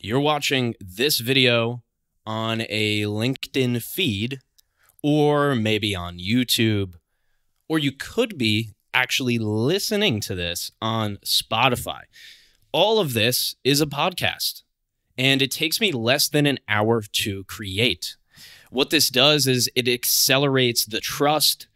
You're watching this video on a LinkedIn feed, or maybe on YouTube, or you could be actually listening to this on Spotify. All of this is a podcast, and it takes me less than an hour to create. What this does is it accelerates the trust.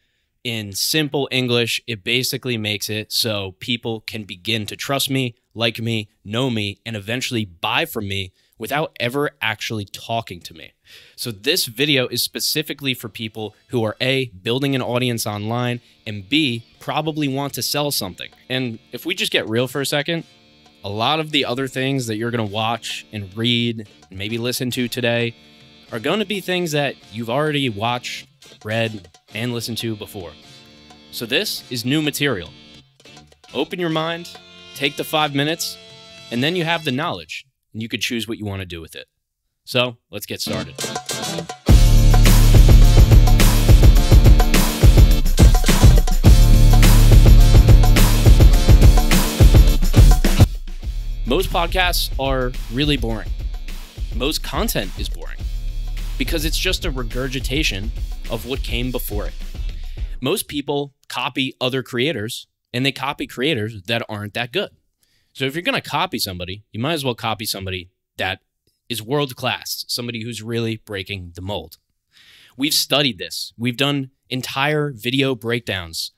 In simple English, it basically makes it so people can begin to trust me, like me, know me, and eventually buy from me without ever actually talking to me. So this video is specifically for people who are A, building an audience online, and B, probably want to sell something. And if we just get real for a second, a lot of the other things that you're going to watch and read and maybe listen to today are going to be things that you've already watched, read, and listened to before. So this is new material. Open your mind, take the 5 minutes, and then you have the knowledge, and you could choose what you want to do with it. So let's get started. Most podcasts are really boring. Most content is boring because it's just a regurgitation of what came before it. Most people copy other creators, and they copy creators that aren't that good. So if you're going to copy somebody, you might as well copy somebody that is world class, somebody who's really breaking the mold. We've studied this. We've done entire video breakdowns,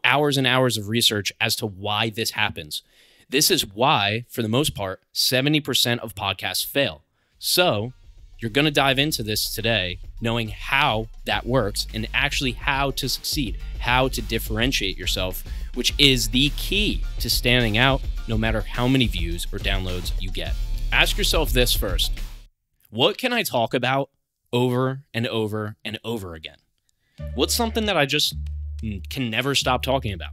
hours and hours of research as to why this happens. This is why, for the most part, 70% of podcasts fail. So you're going to dive into this today, knowing how that works and actually how to succeed, how to differentiate yourself, which is the key to standing out no matter how many views or downloads you get. Ask yourself this first. What can I talk about over and over and over again? What's something that I just can never stop talking about?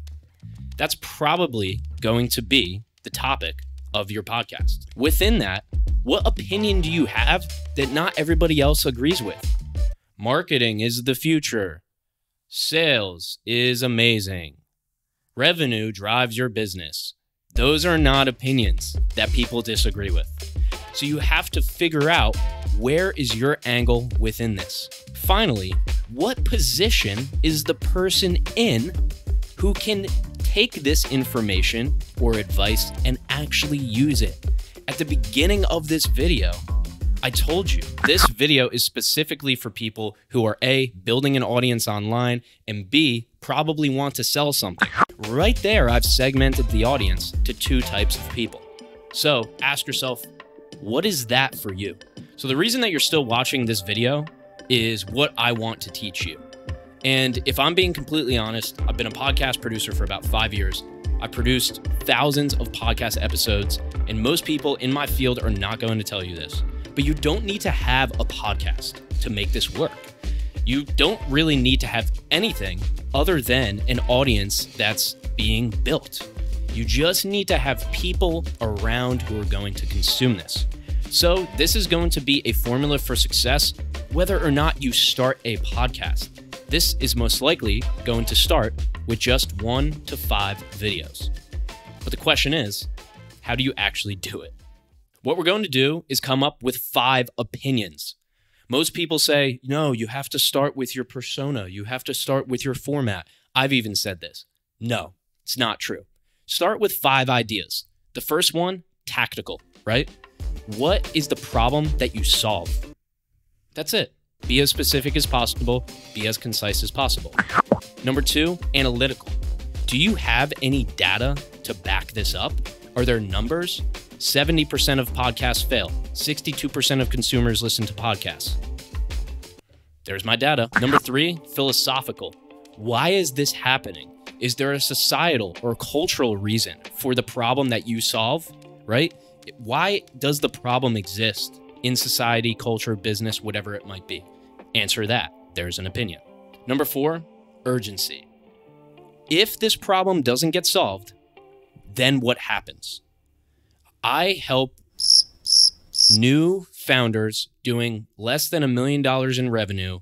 That's probably going to be the topic of your podcast. Within that, what opinion do you have that not everybody else agrees with? Marketing is the future. Sales is amazing. Revenue drives your business. Those are not opinions that people disagree with. So you have to figure out where is your angle within this. Finally, what position is the person in who can take this information or advice and actually use it? At the beginning of this video, I told you this video is specifically for people who are A, building an audience online, and B, probably want to sell something. Right there, I've segmented the audience to two types of people. So ask yourself, what is that for you? So the reason that you're still watching this video is what I want to teach you. And if I'm being completely honest, I've been a podcast producer for about 5 years. I've produced thousands of podcast episodes, and most people in my field are not going to tell you this. But you don't need to have a podcast to make this work. You don't really need to have anything other than an audience that's being built. You just need to have people around who are going to consume this. So this is going to be a formula for success, whether or not you start a podcast. This is most likely going to start with just 1 to 5 videos. But the question is, how do you actually do it? What we're going to do is come up with 5 opinions. Most people say, no, you have to start with your persona. You have to start with your format. I've even said this. No, it's not true. Start with 5 ideas. The first one, tactical, right? What is the problem that you solve? That's it. Be as specific as possible. Be as concise as possible. Number 2, analytical. Do you have any data to back this up? Are there numbers? 70% of podcasts fail. 62% of consumers listen to podcasts. There's my data. Number 3, philosophical. Why is this happening? Is there a societal or cultural reason for the problem that you solve, right? Why does the problem exist in society, culture, business, whatever it might be? Answer that. There's an opinion. Number 4, urgency. If this problem doesn't get solved, then what happens? I help new founders doing less than $1 million in revenue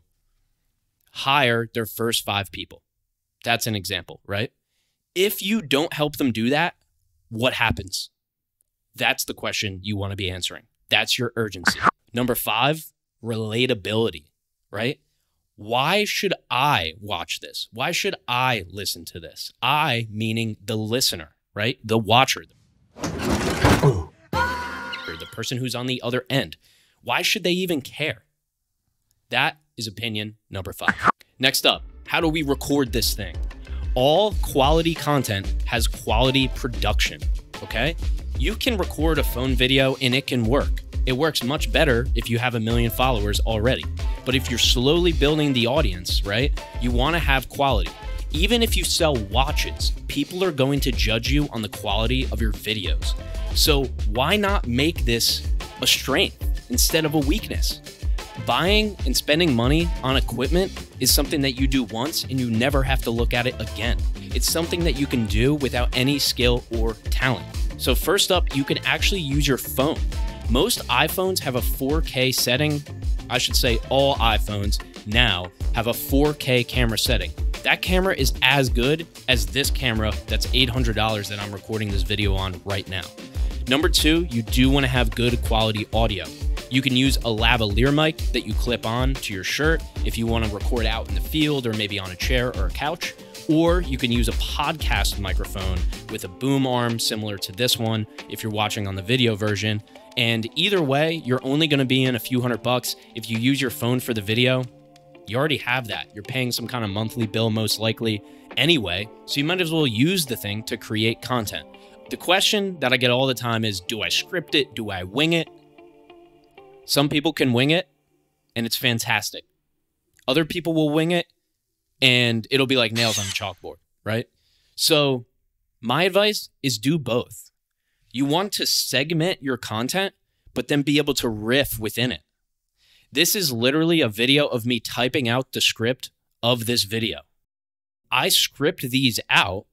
hire their first 5 people. That's an example, right? If you don't help them do that, what happens? That's the question you want to be answering. That's your urgency. Number 5, relatability, right? Why should I watch this? Why should I listen to this? I, meaning the listener, right? The watcher, or the person who's on the other end. Why should they even care? That is opinion number 5. Next up, how do we record this thing? All quality content has quality production, okay? You can record a phone video and it can work. It works much better if you have 1 million followers already. But if you're slowly building the audience, right, you want to have quality. Even if you sell watches, people are going to judge you on the quality of your videos. So why not make this a strength instead of a weakness? Buying and spending money on equipment is something that you do once and you never have to look at it again. It's something that you can do without any skill or talent. So first up, you can actually use your phone. Most iPhones have a 4K setting. I should say all iPhones now have a 4K camera setting. That camera is as good as this camera that's $800 that I'm recording this video on right now. Number 2, you do want to have good quality audio. You can use a lavalier mic that you clip on to your shirt if you want to record out in the field or maybe on a chair or a couch. Or you can use a podcast microphone with a boom arm similar to this one if you're watching on the video version. And either way, you're only going to be in a few $100. If you use your phone for the video, you already have that. You're paying some kind of monthly bill most likely anyway, so you might as well use the thing to create content. The question that I get all the time is, do I script it? Do I wing it? Some people can wing it, and it's fantastic. Other people will wing it, and it'll be like nails on a chalkboard, right? So my advice is do both. You want to segment your content, but then be able to riff within it. This is literally a video of me typing out the script of this video. I script these out,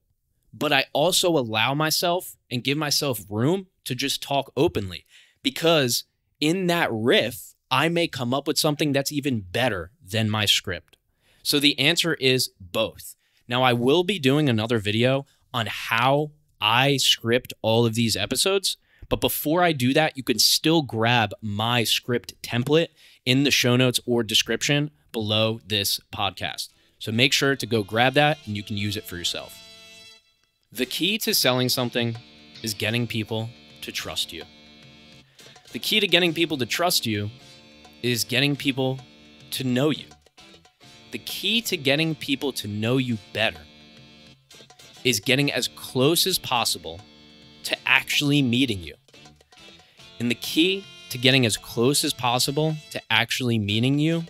but I also allow myself and give myself room to just talk openly, because in that riff, I may come up with something that's even better than my script. So the answer is both. Now, I will be doing another video on how I script all of these episodes, but before I do that, you can still grab my script template in the show notes or description below this podcast. So make sure to go grab that and you can use it for yourself. The key to selling something is getting people to trust you. The key to getting people to trust you is getting people to know you. The key to getting people to know you better is getting as close as possible to actually meeting you. And the key to getting as close as possible to actually meeting you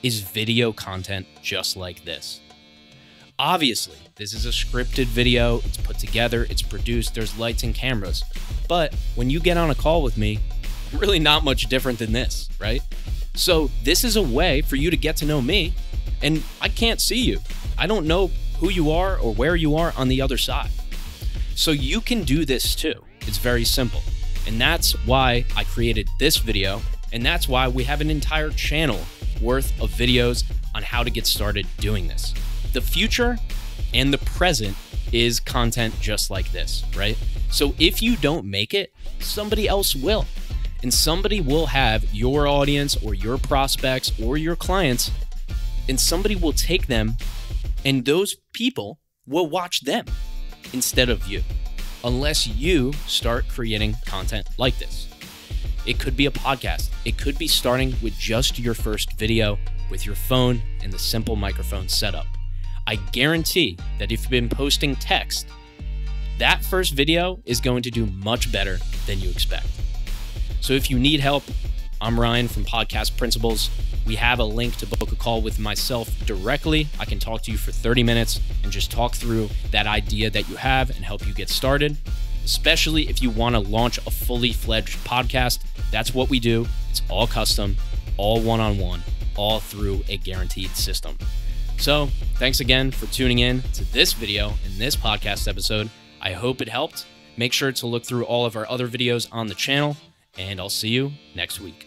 is video content just like this. Obviously, this is a scripted video, it's put together, it's produced, there's lights and cameras. But when you get on a call with me, really not much different than this, right? So this is a way for you to get to know me, and I can't see you. I don't know who you are or where you are on the other side. So you can do this too. It's very simple. And that's why I created this video, and that's why we have an entire channel worth of videos on how to get started doing this. The future and the present is content just like this, right? So if you don't make it, somebody else will. And somebody will have your audience or your prospects or your clients, and somebody will take them, and those people will watch them instead of you, unless you start creating content like this. It could be a podcast. It could be starting with just your first video with your phone and the simple microphone setup. I guarantee that if you've been posting text, that first video is going to do much better than you expect. So if you need help, I'm Ryan from Podcast Principles. We have a link to book a call with myself directly. I can talk to you for 30 minutes and just talk through that idea that you have and help you get started, especially if you want to launch a fully fledged podcast. That's what we do. It's all custom, all one-on-one, all through a guaranteed system. So thanks again for tuning in to this video and this podcast episode. I hope it helped. Make sure to look through all of our other videos on the channel, and I'll see you next week.